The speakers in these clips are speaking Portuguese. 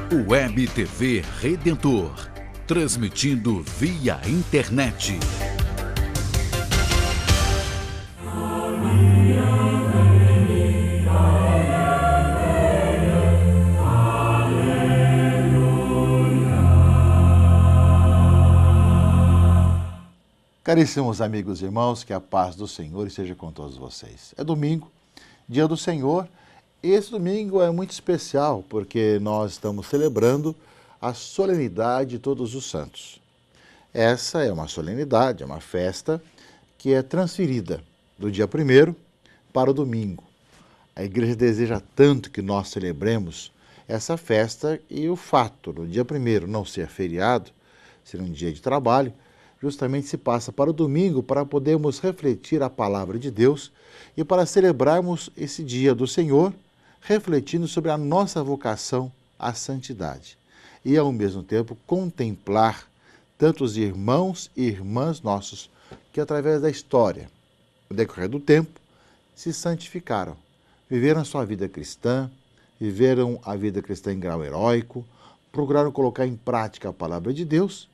Web TV Redentor, transmitindo via internet. Caríssimos amigos e irmãos, que a paz do Senhor esteja com todos vocês. É domingo, dia do Senhor. Esse domingo é muito especial porque nós estamos celebrando a solenidade de Todos os Santos. Essa é uma solenidade, é uma festa que é transferida do dia 1º para o domingo. A igreja deseja tanto que nós celebremos essa festa e o fato do dia 1º não ser feriado, ser um dia de trabalho, justamente se passa para o domingo para podermos refletir a palavra de Deus e para celebrarmos esse dia do Senhor, refletindo sobre a nossa vocação à santidade. E, ao mesmo tempo, contemplar tantos irmãos e irmãs nossos que, através da história, no decorrer do tempo, se santificaram, viveram a sua vida cristã, viveram a vida cristã em grau heróico, procuraram colocar em prática a palavra de Deus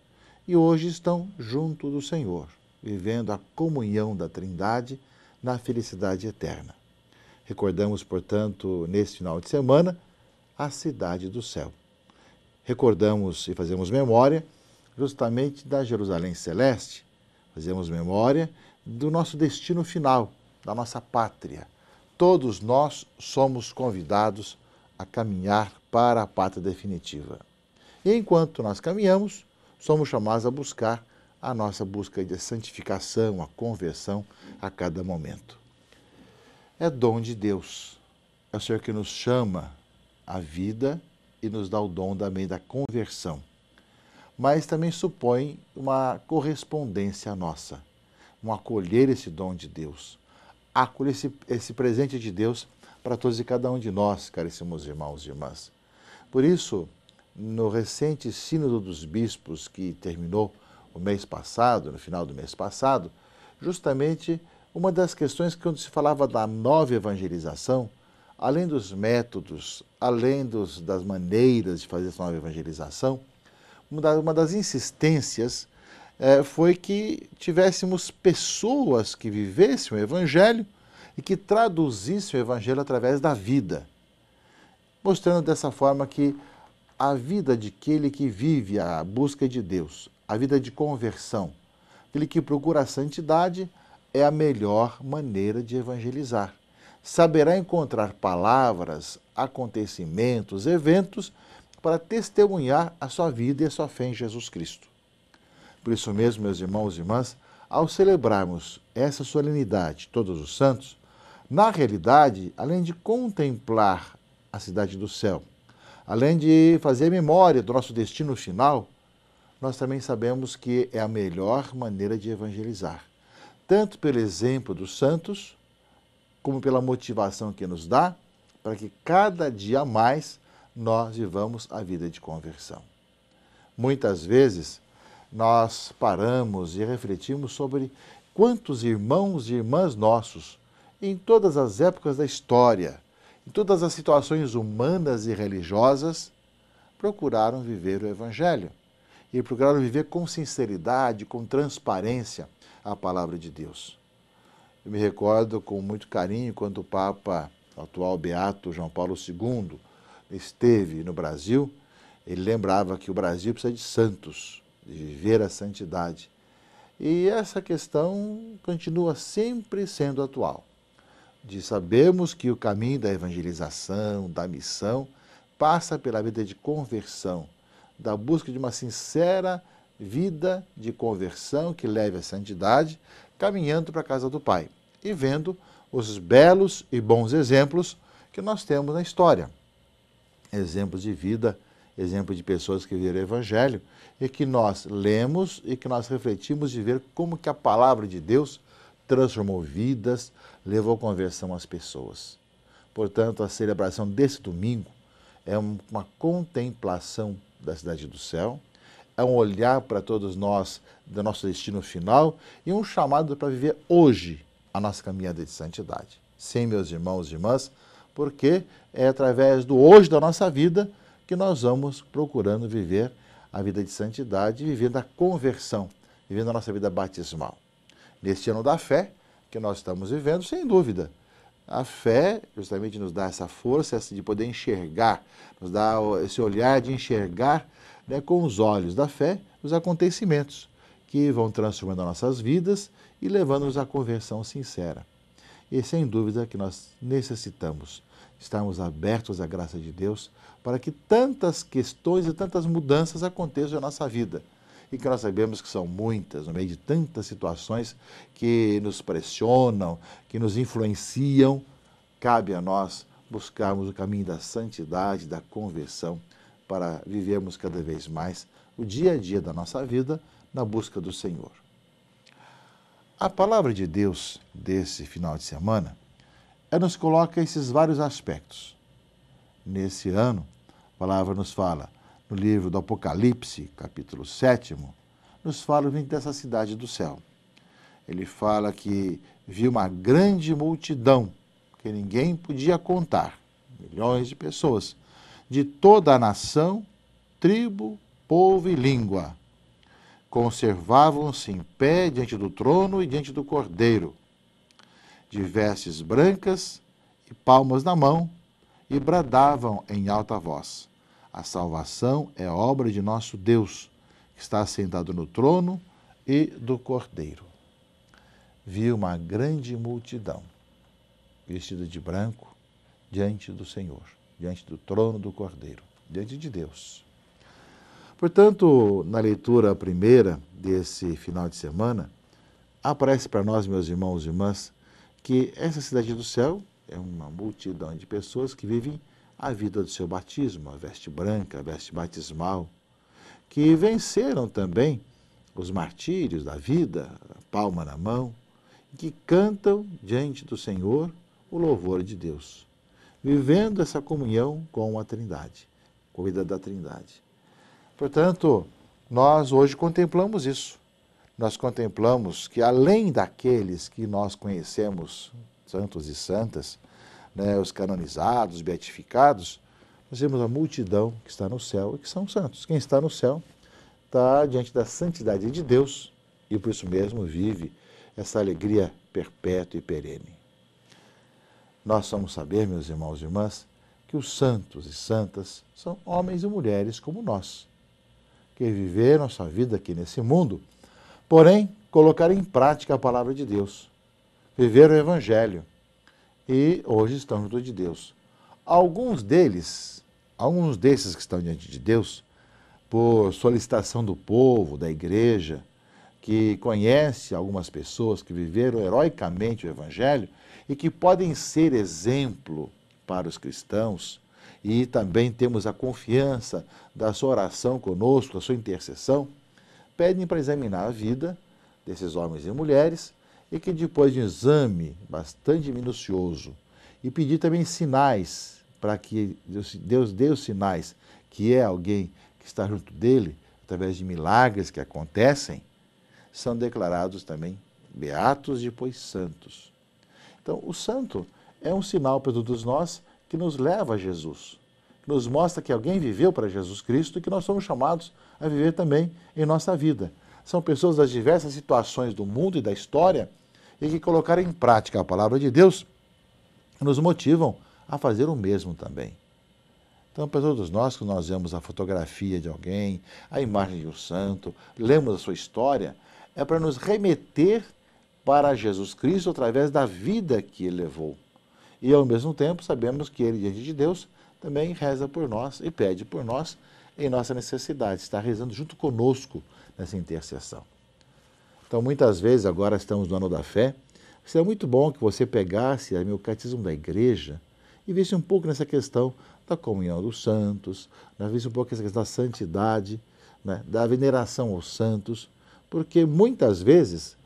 e hoje estão junto do Senhor, vivendo a comunhão da Trindade na felicidade eterna. Recordamos, portanto, neste final de semana, a cidade do céu. Recordamos e fazemos memória justamente da Jerusalém Celeste, fazemos memória do nosso destino final, da nossa pátria. Todos nós somos convidados a caminhar para a pátria definitiva. E enquanto nós caminhamos, somos chamados a buscar a nossa busca de santificação, a conversão a cada momento. É dom de Deus. É o Senhor que nos chama à vida e nos dá o dom também da conversão. Mas também supõe uma correspondência nossa, um acolher esse dom de Deus, acolher esse presente de Deus para todos e cada um de nós, caríssimos irmãos e irmãs. Por isso, no recente Sínodo dos Bispos, que terminou o mês passado, no final do mês passado, justamente uma das questões quando se falava da nova evangelização, além dos métodos, além das maneiras de fazer essa nova evangelização, uma das insistências foi que tivéssemos pessoas que vivessem o Evangelho e que traduzissem o Evangelho através da vida, mostrando dessa forma que a vida de aquele que vive a busca de Deus, a vida de conversão, aquele que procura a santidade, é a melhor maneira de evangelizar. Saberá encontrar palavras, acontecimentos, eventos para testemunhar a sua vida e a sua fé em Jesus Cristo. Por isso mesmo, meus irmãos e irmãs, ao celebrarmos essa solenidade, Todos os Santos, na realidade, além de contemplar a cidade do céu, além de fazer memória do nosso destino final, nós também sabemos que é a melhor maneira de evangelizar. Tanto pelo exemplo dos santos, como pela motivação que nos dá, para que cada dia mais nós vivamos a vida de conversão. Muitas vezes nós paramos e refletimos sobre quantos irmãos e irmãs nossos, em todas as épocas da história, em todas as situações humanas e religiosas, procuraram viver o Evangelho e procuraram viver com sinceridade, com transparência a palavra de Deus. Eu me recordo com muito carinho quando o Papa, o atual Beato João Paulo II, esteve no Brasil, ele lembrava que o Brasil precisa de santos, de viver a santidade. E essa questão continua sempre sendo atual, de sabermos que o caminho da evangelização, da missão, passa pela vida de conversão, da busca de uma sincera vida de conversão que leve à santidade, caminhando para a casa do Pai e vendo os belos e bons exemplos que nós temos na história. Exemplos de vida, exemplos de pessoas que viveram o Evangelho e que nós lemos e que nós refletimos de ver como que a palavra de Deus transformou vidas, levou conversão às pessoas. Portanto, a celebração desse domingo é uma contemplação da cidade do céu, é um olhar para todos nós do nosso destino final e um chamado para viver hoje a nossa caminhada de santidade. Sim, meus irmãos e irmãs, porque é através do hoje da nossa vida que nós vamos procurando viver a vida de santidade, vivendo a conversão, vivendo a nossa vida batismal. Neste ano da fé que nós estamos vivendo, sem dúvida, a fé justamente nos dá essa força de poder enxergar, nos dá esse olhar de enxergar, né, com os olhos da fé os acontecimentos que vão transformando as nossas vidas e levando-nos à conversão sincera. E sem dúvida que nós necessitamos estarmos abertos à graça de Deus para que tantas questões e tantas mudanças aconteçam na nossa vida. E que nós sabemos que são muitas, no meio de tantas situações que nos pressionam, que nos influenciam, cabe a nós buscarmos o caminho da santidade, da conversão, para vivermos cada vez mais o dia a dia da nossa vida na busca do Senhor. A palavra de Deus desse final de semana, ela nos coloca esses vários aspectos. Nesse ano, a palavra nos fala, no livro do Apocalipse, capítulo 7, nos fala dessa cidade do céu. Ele fala que viu uma grande multidão, que ninguém podia contar, milhões de pessoas, de toda a nação, tribo, povo e língua. Conservavam-se em pé diante do trono e diante do Cordeiro, de vestes brancas e palmas na mão, e bradavam em alta voz: a salvação é obra de nosso Deus, que está sentado no trono e do Cordeiro. Viu uma grande multidão, vestida de branco, diante do Senhor, diante do trono do Cordeiro, diante de Deus. Portanto, na leitura primeira desse final de semana, aparece para nós, meus irmãos e irmãs, que essa cidade do céu é uma multidão de pessoas que vivem a vida do seu batismo, a veste branca, a veste batismal, que venceram também os martírios da vida, a palma na mão, e que cantam diante do Senhor o louvor de Deus, vivendo essa comunhão com a Trindade, com a vida da Trindade. Portanto, nós hoje contemplamos isso. Nós contemplamos que além daqueles que nós conhecemos, santos e santas, né, os canonizados, os beatificados, nós temos a multidão que está no céu e que são santos. Quem está no céu está diante da santidade de Deus e por isso mesmo vive essa alegria perpétua e perene. Nós vamos saber, meus irmãos e irmãs, que os santos e santas são homens e mulheres como nós, que viveram a sua vida aqui nesse mundo, porém colocaram em prática a palavra de Deus, viveram o Evangelho e hoje estão junto de Deus. Alguns desses que estão diante de Deus, por solicitação do povo, da igreja, que conhece algumas pessoas que viveram heroicamente o Evangelho e que podem ser exemplo para os cristãos, e também temos a confiança da sua oração conosco, a sua intercessão, pedem para examinar a vida desses homens e mulheres e que depois de um exame bastante minucioso e pedir também sinais para que Deus dê os sinais que é alguém que está junto dele, através de milagres que acontecem, são declarados também beatos e depois santos. Então, o santo é um sinal para todos nós que nos leva a Jesus, que nos mostra que alguém viveu para Jesus Cristo e que nós somos chamados a viver também em nossa vida. São pessoas das diversas situações do mundo e da história e que colocaram em prática a palavra de Deus e nos motivam a fazer o mesmo também. Então, para todos nós, que nós vemos a fotografia de alguém, a imagem de um santo, lemos a sua história, é para nos remeter para Jesus Cristo através da vida que ele levou. E, ao mesmo tempo, sabemos que ele, diante de Deus, também reza por nós e pede por nós em nossa necessidade, está rezando junto conosco nessa intercessão. Então, muitas vezes, agora estamos no ano da fé, seria muito bom que você pegasse o catecismo da igreja e visse um pouco nessa questão da comunhão dos santos, visse um pouco nessa questão da santidade, né, da veneração aos santos, porque muitas vezes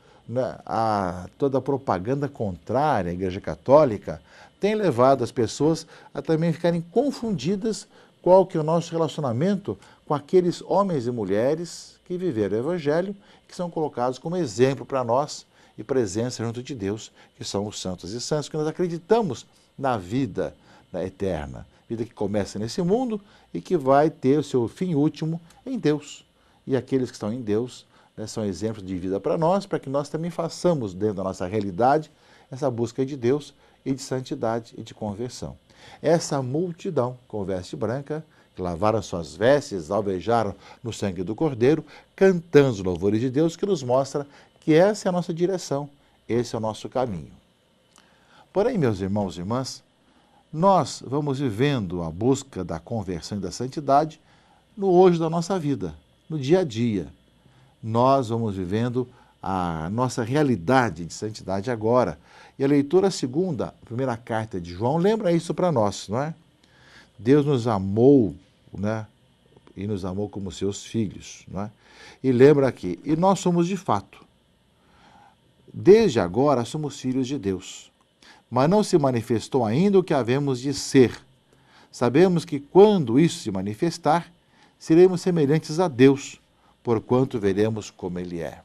toda a propaganda contrária à Igreja Católica tem levado as pessoas a também ficarem confundidas qual que é o nosso relacionamento com aqueles homens e mulheres que viveram o Evangelho, que são colocados como exemplo para nós e presença junto de Deus, que são os santos e santos, que nós acreditamos na vida eterna, vida que começa nesse mundo e que vai ter o seu fim último em Deus. E aqueles que estão em Deus, né, são exemplos de vida para nós, para que nós também façamos, dentro da nossa realidade, essa busca de Deus e de santidade e de conversão. Essa multidão com veste branca, que lavaram suas vestes, alvejaram no sangue do Cordeiro, cantando os louvores de Deus, que nos mostra que essa é a nossa direção, esse é o nosso caminho. Porém, meus irmãos e irmãs, nós vamos vivendo a busca da conversão e da santidade no hoje da nossa vida, no dia a dia. Nós vamos vivendo a nossa realidade de santidade agora. E a leitura segunda, a primeira carta de João, lembra isso para nós, não é? Deus nos amou, né? E nos amou como seus filhos, não é? E lembra aqui, e nós somos de fato. Desde agora somos filhos de Deus, mas não se manifestou ainda o que havemos de ser. Sabemos que quando isso se manifestar, seremos semelhantes a Deus, porquanto veremos como Ele é.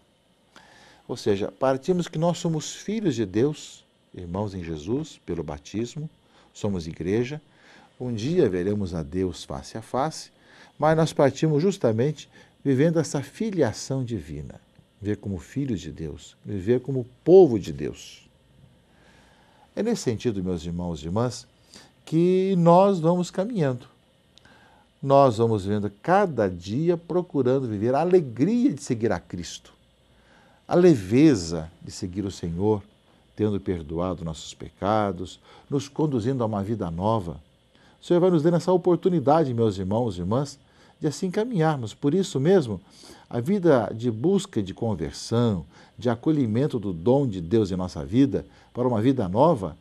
Ou seja, partimos que nós somos filhos de Deus, irmãos em Jesus, pelo batismo, somos igreja. Um dia veremos a Deus face a face, mas nós partimos justamente vivendo essa filiação divina. Viver como filhos de Deus, viver como povo de Deus. É nesse sentido, meus irmãos e irmãs, que nós vamos caminhando. Nós vamos vivendo cada dia procurando viver a alegria de seguir a Cristo, a leveza de seguir o Senhor, tendo perdoado nossos pecados, nos conduzindo a uma vida nova. O Senhor vai nos dando essa oportunidade, meus irmãos e irmãs, de assim caminharmos. Por isso mesmo, a vida de busca de conversão, de acolhimento do dom de Deus em nossa vida, para uma vida nova,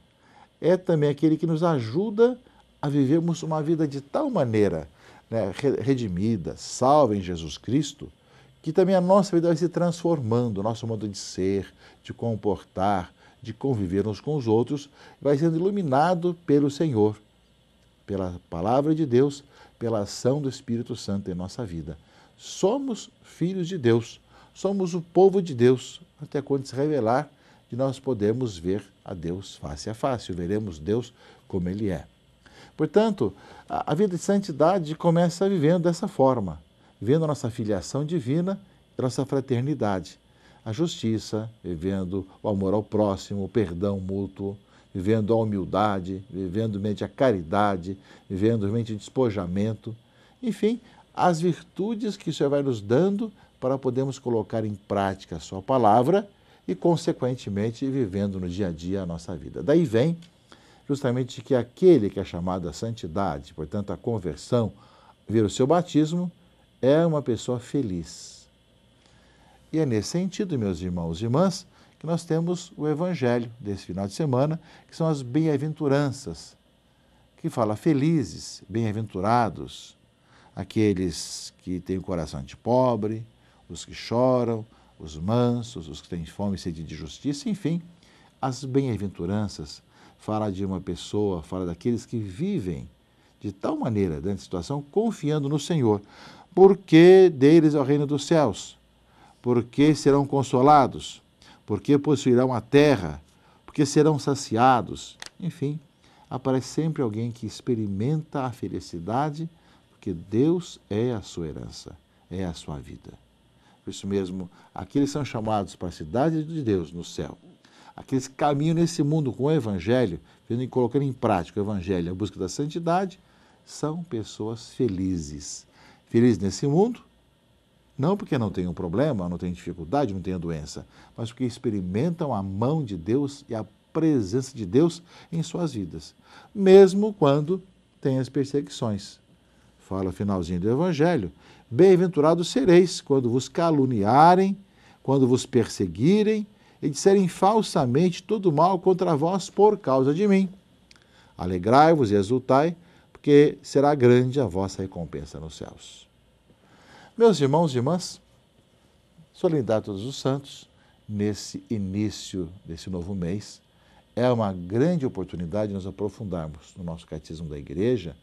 é também aquele que nos ajuda a vivermos uma vida de tal maneira, né, redimida, salva em Jesus Cristo, que também a nossa vida vai se transformando, o nosso modo de ser, de comportar, de conviver uns com os outros, vai sendo iluminado pelo Senhor, pela palavra de Deus, pela ação do Espírito Santo em nossa vida. Somos filhos de Deus, somos o povo de Deus, até quando se revelar, e nós podemos ver a Deus face a face, veremos Deus como Ele é. Portanto, a vida de santidade começa vivendo dessa forma, vivendo a nossa filiação divina e a nossa fraternidade, a justiça, vivendo o amor ao próximo, o perdão mútuo, vivendo a humildade, vivendo mente a caridade, vivendo mente o despojamento, enfim, as virtudes que o Senhor vai nos dando para podermos colocar em prática a sua palavra e, consequentemente, vivendo no dia a dia a nossa vida. Daí vem justamente que aquele que é chamado à santidade, portanto a conversão, vir o seu batismo, é uma pessoa feliz. E é nesse sentido, meus irmãos e irmãs, que nós temos o Evangelho desse final de semana, que são as bem-aventuranças, que fala felizes, bem-aventurados, aqueles que têm o coração de pobre, os que choram, os mansos, os que têm fome e sede de justiça, enfim, as bem-aventuranças fala de uma pessoa, fala daqueles que vivem de tal maneira, dentro da situação, confiando no Senhor, porque deles é o reino dos céus, porque serão consolados, porque possuirão a terra, porque serão saciados. Enfim, aparece sempre alguém que experimenta a felicidade, porque Deus é a sua herança, é a sua vida. Por isso mesmo, aqueles são chamados para a cidade de Deus no céu. Aqueles que caminham nesse mundo com o Evangelho, colocando em prática o Evangelho, a busca da santidade, são pessoas felizes. Felizes nesse mundo, não porque não tenham problema, não tenham dificuldade, não tenham doença, mas porque experimentam a mão de Deus e a presença de Deus em suas vidas, mesmo quando tem as perseguições. Fala o finalzinho do Evangelho: bem-aventurados sereis quando vos caluniarem, quando vos perseguirem e disserem falsamente todo mal contra vós por causa de mim. Alegrai-vos e exultai, porque será grande a vossa recompensa nos céus. Meus irmãos e irmãs, solenidade a todos os santos, nesse início desse novo mês, é uma grande oportunidade de nos aprofundarmos no nosso catecismo da Igreja,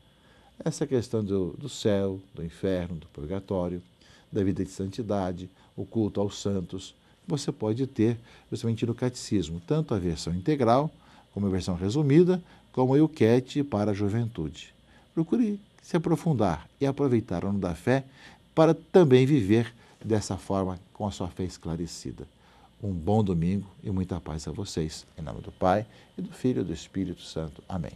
essa questão do céu, do inferno, do purgatório, da vida de santidade, o culto aos santos. Você pode ter justamente no catecismo, tanto a versão integral, como a versão resumida, como o Euquete para a juventude. procure se aprofundar e aproveitar o ano da fé para também viver dessa forma com a sua fé esclarecida. Um bom domingo e muita paz a vocês. Em nome do Pai, e do Filho e do Espírito Santo. Amém.